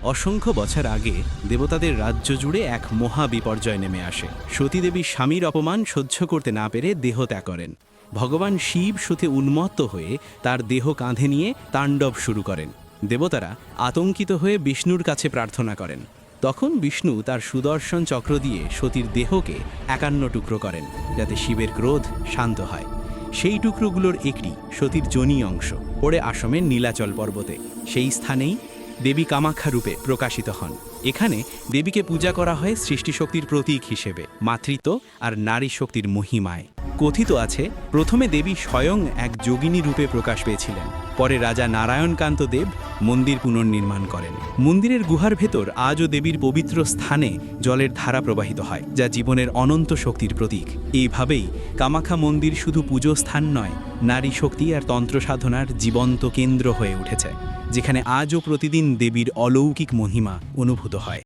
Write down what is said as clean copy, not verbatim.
অসংখ্য বছর আগে দেবতাদের রাজ্য জুড়ে এক মহা বিপর্যয় নেমে আসে। সতীদেবী স্বামীর অপমান সহ্য করতে না পেরে দেহ ত্যাগ করেন। ভগবান শিব শোতে উন্মত্ত হয়ে তার দেহ কাঁধে নিয়ে তাণ্ডব শুরু করেন। দেবতারা আতঙ্কিত হয়ে বিষ্ণুর কাছে প্রার্থনা করেন। তখন বিষ্ণু তার সুদর্শন চক্র দিয়ে সতীর দেহকে ৫১ টুকরো করেন, যাতে শিবের ক্রোধ শান্ত হয়। সেই টুকরোগুলোর একটি সতীর যোনি অংশ পড়ে আসামের নীলাচল পর্বতে। সেই স্থানেই দেবী কামাখ্যা রূপে প্রকাশিত হন। এখানে দেবীকে পূজা করা হয় সৃষ্টিশক্তির প্রতীক হিসেবে, মাতৃত্ব আর নারী শক্তির মহিমায়। কথিত আছে, প্রথমে দেবী স্বয়ং এক যোগিনী রূপে প্রকাশ পেয়েছিলেন। পরে রাজা নারায়ণকান্ত দেব মন্দির পুনর্নির্মাণ করেন। মন্দিরের গুহার ভেতর আজও দেবীর পবিত্র স্থানে জলের ধারা প্রবাহিত হয়, যা জীবনের অনন্ত শক্তির প্রতীক। এইভাবেই কামাখ্যা মন্দির শুধু পুজো স্থান নয়, নারী শক্তি আর তন্ত্র সাধনার জীবন্ত কেন্দ্র হয়ে উঠেছে, যেখানে আজও প্রতিদিন দেবীর অলৌকিক মহিমা অনুভূত হয়।